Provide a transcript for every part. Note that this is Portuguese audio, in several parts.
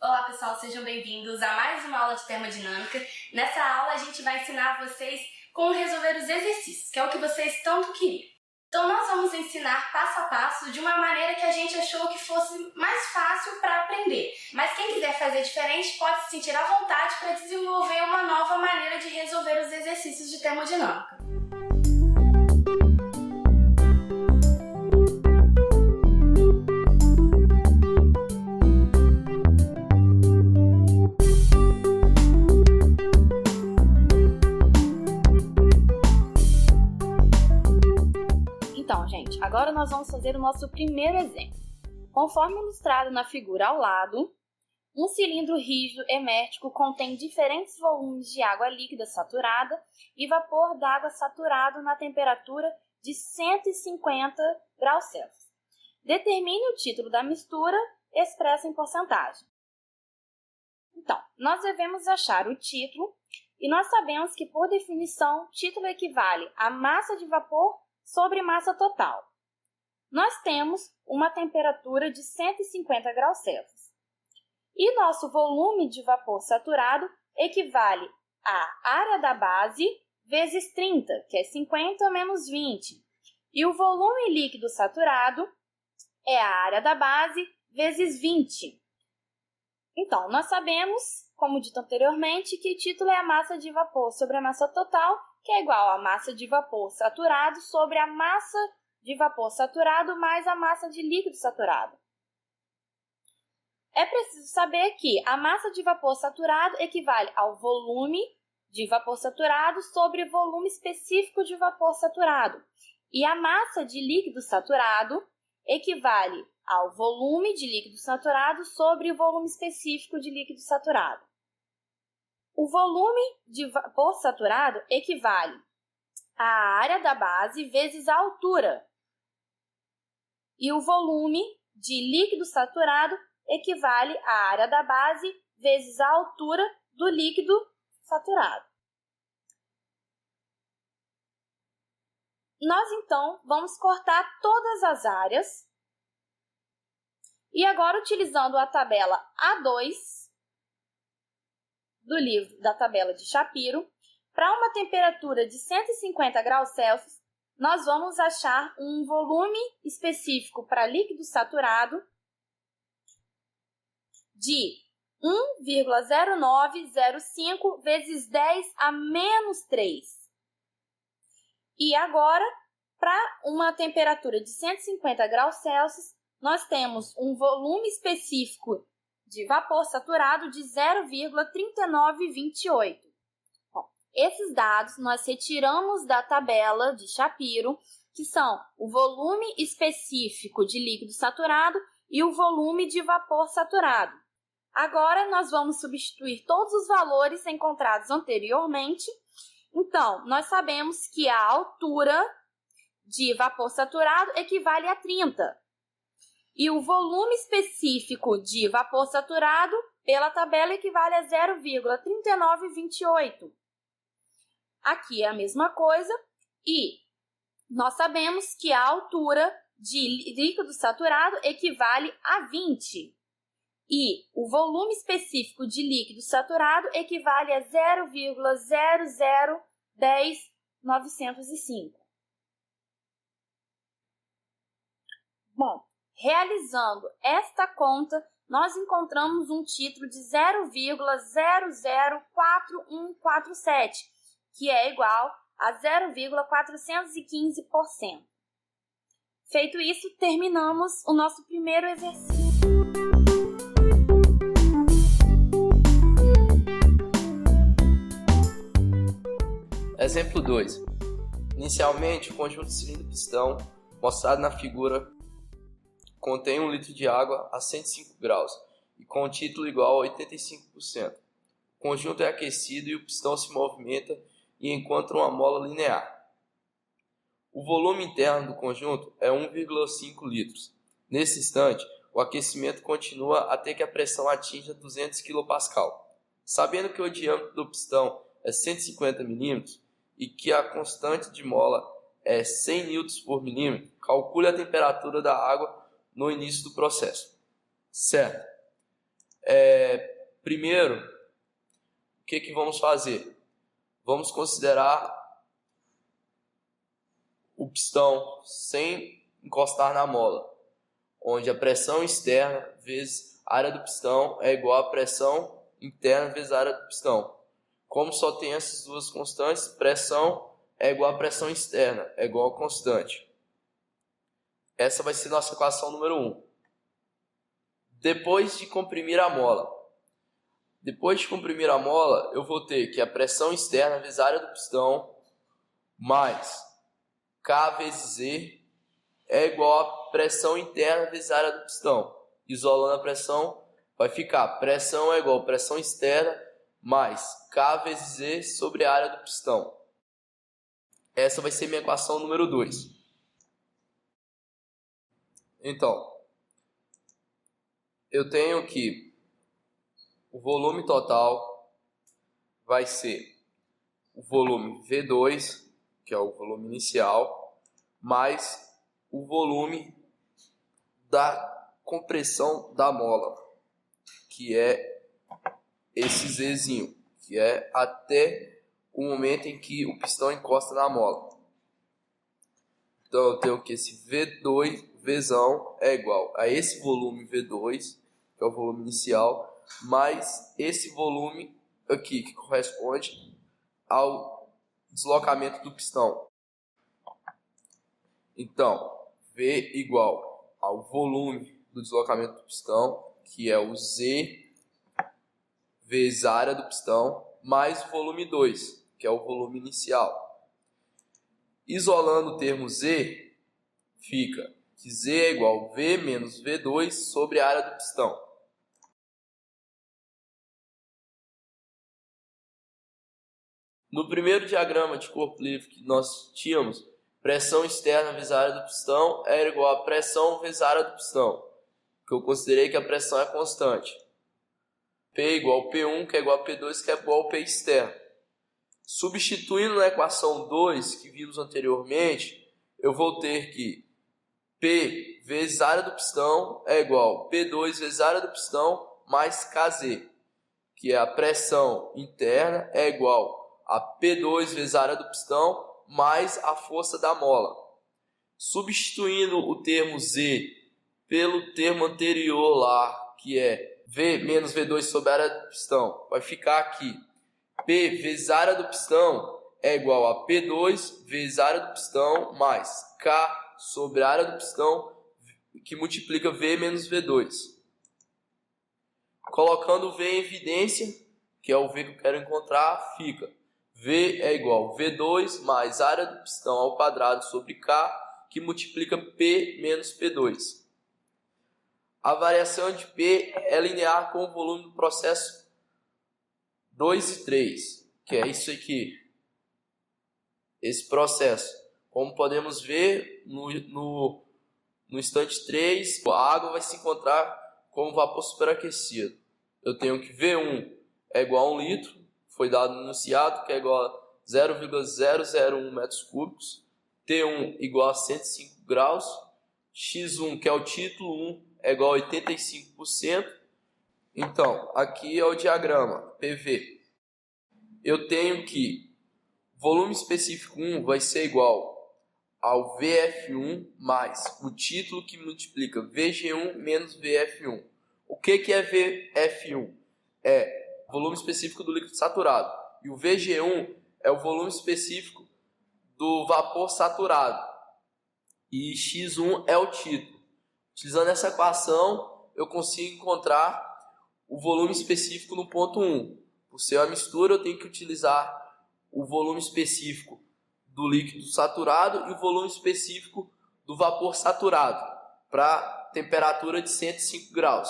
Olá pessoal, sejam bem-vindos a mais uma aula de termodinâmica. Nessa aula a gente vai ensinar vocês como resolver os exercícios, que é o que vocês tanto queriam. Então nós vamos ensinar passo a passo de uma maneira que a gente achou que fosse mais fácil para aprender. Mas quem quiser fazer diferente pode se sentir à vontade para desenvolver uma nova maneira de resolver os exercícios de termodinâmica. Então, gente, agora nós vamos fazer o nosso primeiro exemplo. Conforme ilustrado na figura ao lado, um cilindro rígido hermético contém diferentes volumes de água líquida saturada e vapor d'água saturado na temperatura de 150 graus Celsius. Determine o título da mistura expresso em porcentagem. Então, nós devemos achar o título e nós sabemos que, por definição, título equivale a massa de vapor sobre massa total. Nós temos uma temperatura de 150 graus Celsius. E nosso volume de vapor saturado equivale à área da base vezes 30, que é 50 menos 20. E o volume líquido saturado é a área da base vezes 20. Então, nós sabemos, como dito anteriormente, que o título é a massa de vapor sobre a massa total, que é igual a massa de vapor saturado sobre a massa de vapor saturado mais a massa de líquido saturado. É preciso saber que a massa de vapor saturado equivale ao volume de vapor saturado sobre volume específico de vapor saturado. E a massa de líquido saturado equivale ao volume de líquido saturado sobre o volume específico de líquido saturado. O volume de vapor saturado equivale à área da base vezes a altura. E o volume de líquido saturado equivale à área da base vezes a altura do líquido saturado. Nós, então, vamos cortar todas as áreas. E agora, utilizando a tabela A2 do livro da tabela de Shapiro, para uma temperatura de 150 graus Celsius, nós vamos achar um volume específico para líquido saturado de 1,0905 vezes 10 a menos 3. E agora, para uma temperatura de 150 graus Celsius, nós temos um volume específico de vapor saturado de 0,3928. Bom, esses dados nós retiramos da tabela de Shapiro, que são o volume específico de líquido saturado e o volume de vapor saturado. Agora, nós vamos substituir todos os valores encontrados anteriormente. Então, nós sabemos que a altura de vapor saturado equivale a 30. E o volume específico de vapor saturado, pela tabela, equivale a 0,3928. Aqui é a mesma coisa. E nós sabemos que a altura de líquido saturado equivale a 20. E o volume específico de líquido saturado equivale a 0,0010905. Bom, realizando esta conta, nós encontramos um título de 0,004147, que é igual a 0,415%. Feito isso, terminamos o nosso primeiro exercício. Exemplo 2. Inicialmente, o conjunto cilindro-pistão, mostrado na figura, contém 1 litro de água a 105 graus e com o título igual a 85%. O conjunto é aquecido e o pistão se movimenta e encontra uma mola linear. O volume interno do conjunto é 1,5 litros. Nesse instante, o aquecimento continua até que a pressão atinja 200 kPa. Sabendo que o diâmetro do pistão é 150 mm e que a constante de mola é 100 N por milímetro, calcule a temperatura da água no início do processo. Certo. Primeiro, o que vamos fazer? Vamos considerar o pistão sem encostar na mola, onde a pressão externa vezes a área do pistão é igual à pressão interna vezes a área do pistão. Como só tem essas duas constantes, pressão é igual à pressão externa, é igual a constante. Essa vai ser nossa equação número 1. Depois de comprimir a mola. Depois de comprimir a mola, eu vou ter que a pressão externa vezes a área do pistão mais K vezes Z é igual a pressão interna vezes a área do pistão. Isolando a pressão, vai ficar pressão é igual a pressão externa mais K vezes Z sobre a área do pistão. Essa vai ser minha equação número 2. Então, eu tenho que o volume total vai ser o volume V2, que é o volume inicial, mais o volume da compressão da mola, que é esse Zzinho, que é até o momento em que o pistão encosta na mola. Então eu tenho que esse V2, Vzão, é igual a esse volume V2, que é o volume inicial, mais esse volume aqui, que corresponde ao deslocamento do pistão. Então, V igual ao volume do deslocamento do pistão, que é o Z vezes a área do pistão, mais o volume 2, que é o volume inicial. Isolando o termo Z, fica que Z é igual a V menos V2 sobre a área do pistão. No primeiro diagrama de corpo livre que nós tínhamos, pressão externa vezes a área do pistão era igual a pressão vezes a área do pistão, que eu considerei que a pressão é constante. P igual a P1, que é igual a P2, que é igual a P externo. Substituindo na equação 2, que vimos anteriormente, eu vou ter que P vezes a área do pistão é igual a P2 vezes a área do pistão mais Kz, que é a pressão interna é igual a P2 vezes a área do pistão mais a força da mola. Substituindo o termo Z pelo termo anterior lá, que é V menos V2 sobre a área do pistão, vai ficar aqui P vezes a área do pistão é igual a P2 vezes a área do pistão mais K sobre a área do pistão, que multiplica V menos V2. Colocando o V em evidência, que é o V que eu quero encontrar, fica V é igual a V2 mais a área do pistão ao quadrado sobre K, que multiplica P menos P2. A variação de P é linear com o volume do processo 2 e 3, que é isso aqui. Esse processo. Como podemos ver, no instante 3, a água vai se encontrar como vapor superaquecido. Eu tenho que V1 é igual a 1 litro, foi dado no enunciado, que é igual a 0,001 metros cúbicos. T1 igual a 105 graus. X1, que é o título 1, é igual a 85%. Então, aqui é o diagrama PV. Eu tenho que volume específico 1 vai ser igual ao VF1 mais o título que multiplica VG1 menos VF1. O que é VF1? É o volume específico do líquido saturado. E o VG1 é o volume específico do vapor saturado. E X1 é o título. Utilizando essa equação, eu consigo encontrar o volume específico no ponto 1. Por ser uma mistura, eu tenho que utilizar o volume específico do líquido saturado e o volume específico do vapor saturado para temperatura de 105 graus.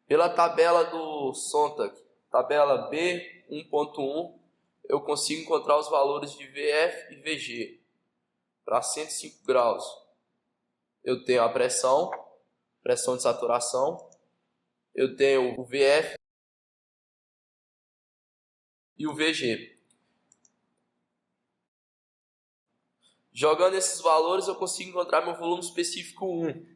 Pela tabela do Sontag, tabela B 1.1, eu consigo encontrar os valores de VF e VG. Para 105 graus, eu tenho a pressão de saturação, eu tenho o VF e o VG. Jogando esses valores, eu consigo encontrar meu volume específico 1,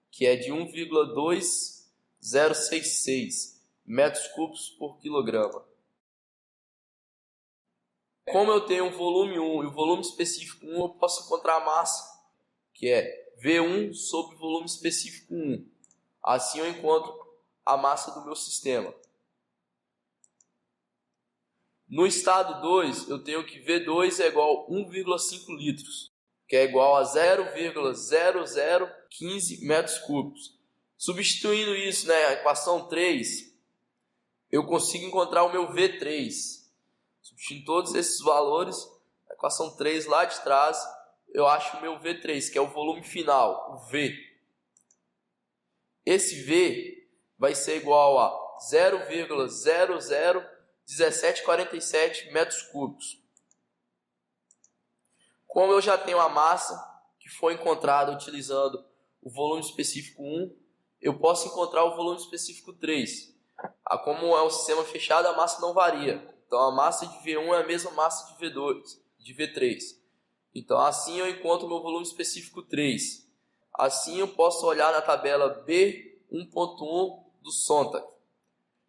que é de 1,2066. metros cúbicos por quilograma. Como eu tenho o volume 1 e o volume específico 1, eu posso encontrar a massa, que é V1 sobre volume específico 1. Assim eu encontro a massa do meu sistema. No estado 2, eu tenho que V2 é igual a 1,5 litros, que é igual a 0,0015 metros cúbicos. Substituindo isso, a equação 3, eu consigo encontrar o meu V3. Substituindo todos esses valores, a equação 3 lá de trás, eu acho o meu V3, que é o volume final, o V. Esse V vai ser igual a 0,001747 metros cúbicos. Como eu já tenho a massa que foi encontrada utilizando o volume específico 1, eu posso encontrar o volume específico 3. Como é um sistema fechado, a massa não varia. Então a massa de V1 é a mesma massa de V2, de V3. Então assim eu encontro o meu volume específico 3. Assim eu posso olhar na tabela B1.1 do Sontag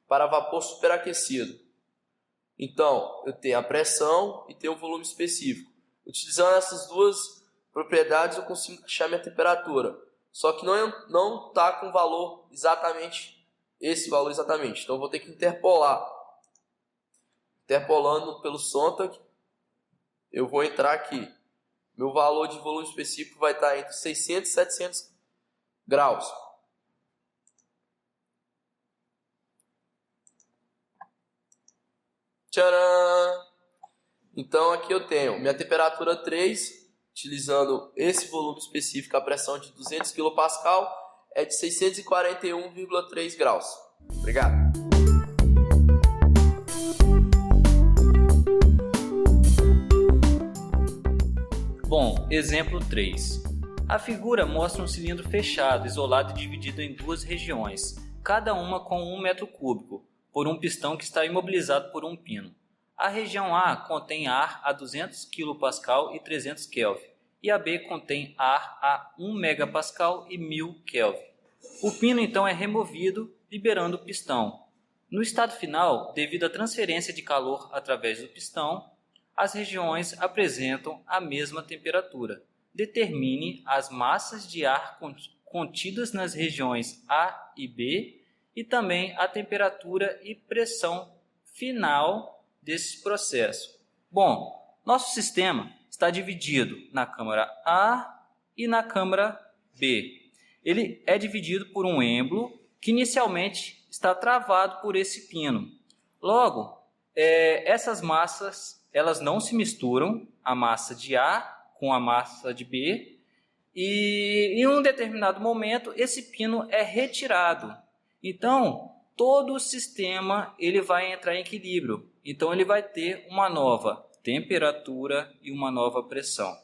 para vapor superaquecido. Então eu tenho a pressão e tenho o volume específico. Utilizando essas duas propriedades eu consigo achar minha temperatura. Só que não está com valor exatamente, esse valor exatamente. Então eu vou ter que interpolar. Interpolando pelo Sontag, eu vou entrar aqui. Meu valor de volume específico vai estar entre 600 e 700 graus. Tcharam! Então aqui eu tenho minha temperatura 3, utilizando esse volume específico, a pressão de 200 kPa é de 641,3 graus. Obrigado. Bom, exemplo 3. A figura mostra um cilindro fechado, isolado e dividido em duas regiões, cada uma com 1 metro cúbico, por um pistão que está imobilizado por um pino. A região A contém ar a 200 kPa e 300 Kelvin, e a B contém ar a 1 MPa e 1000 Kelvin. O pino então é removido, liberando o pistão. No estado final, devido à transferência de calor através do pistão, as regiões apresentam a mesma temperatura. Determine as massas de ar contidas nas regiões A e B e também a temperatura e pressão final desse processo. Bom, nosso sistema está dividido na câmara A e na câmara B. Ele é dividido por um êmbolo que inicialmente está travado por esse pino. Logo, essas massas elas não se misturam, a massa de A com a massa de B, e em um determinado momento esse pino é retirado. Então, todo o sistema ele vai entrar em equilíbrio. Então, ele vai ter uma nova temperatura e uma nova pressão.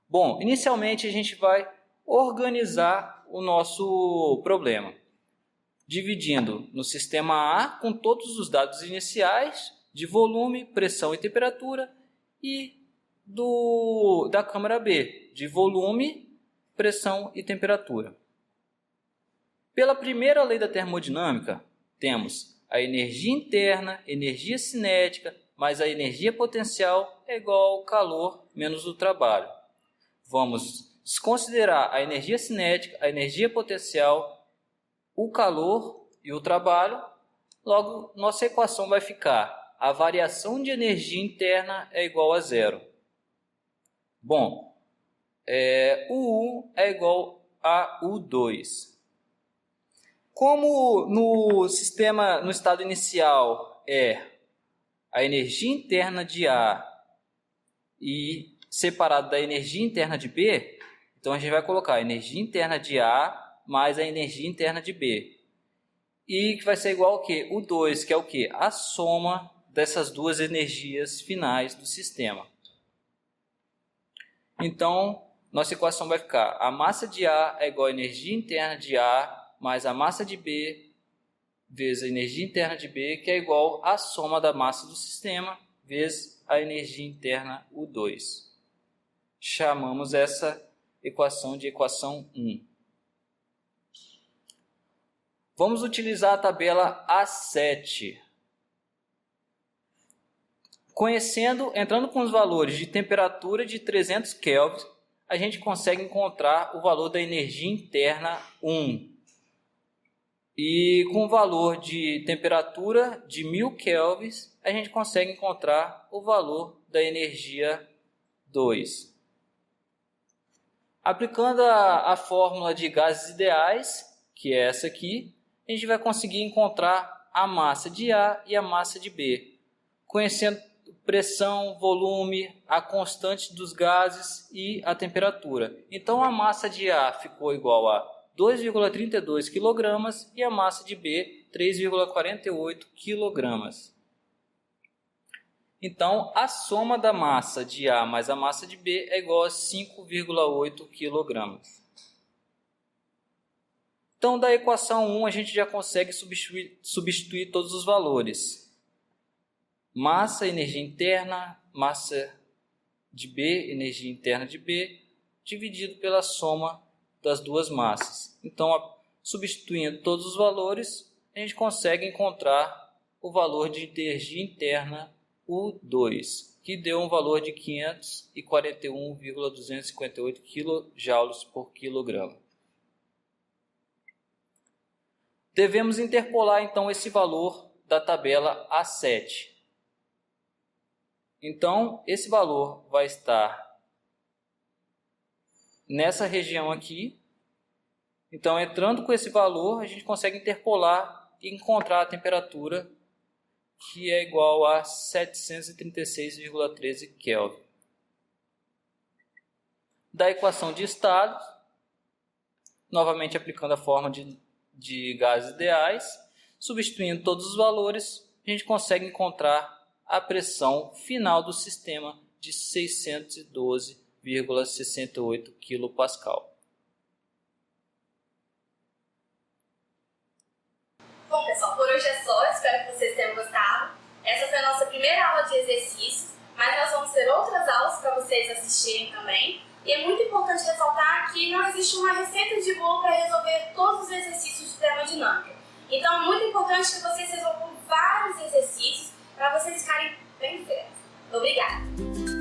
Bom, inicialmente a gente vai organizar o nosso problema, dividindo no sistema A com todos os dados iniciais de volume, pressão e temperatura, e da câmara B, de volume, pressão e temperatura. Pela primeira lei da termodinâmica, temos a energia interna, energia cinética, mais a energia potencial é igual ao calor menos o trabalho. Vamos desconsiderar a energia cinética, a energia potencial, o calor e o trabalho. Logo, nossa equação vai ficar: a variação de energia interna é igual a zero. Bom, U1 é igual a U2. Como no estado inicial a energia interna de A e separado da energia interna de B, então a gente vai colocar a energia interna de A mais a energia interna de B. E que vai ser igual ao quê? U2, que é o quê? A soma dessas duas energias finais do sistema. Então, nossa equação vai ficar: a massa de A é igual à energia interna de A mais a massa de B vezes a energia interna de B, que é igual à soma da massa do sistema vezes a energia interna U2. Chamamos essa equação de equação 1. Vamos utilizar a tabela A7. Entrando com os valores de temperatura de 300 Kelvin, a gente consegue encontrar o valor da energia interna 1. E com o valor de temperatura de 1000 Kelvin, a gente consegue encontrar o valor da energia 2. Aplicando a fórmula de gases ideais, que é essa aqui, a gente vai conseguir encontrar a massa de A e a massa de B, conhecendo pressão, volume, a constante dos gases e a temperatura. Então a massa de A ficou igual a 2,32 kg e a massa de B 3,48 kg. Então a soma da massa de A mais a massa de B é igual a 5,8 kg. Então da equação 1 a gente já consegue substituir todos os valores. Massa, energia interna, massa de B, energia interna de B, dividido pela soma das duas massas. Então, substituindo todos os valores, a gente consegue encontrar o valor de energia interna U2, que deu um valor de 541,258 kJ por quilograma. Devemos interpolar então esse valor da tabela A7. Então, esse valor vai estar nessa região aqui. Então, entrando com esse valor, a gente consegue interpolar e encontrar a temperatura, que é igual a 736,13 Kelvin. Da equação de estado, novamente aplicando a fórmula de gases ideais, substituindo todos os valores, a gente consegue encontrar a pressão final do sistema de 612,68 kPa. Bom, pessoal, por hoje é só. Espero que vocês tenham gostado. Essa foi a nossa primeira aula de exercícios, mas nós vamos ter outras aulas para vocês assistirem também. E é muito importante ressaltar que não existe uma receita de bolo para resolver todos os exercícios de termodinâmica. Então é muito importante que vocês resolvam vários exercícios para vocês ficarem bem certos. Obrigada!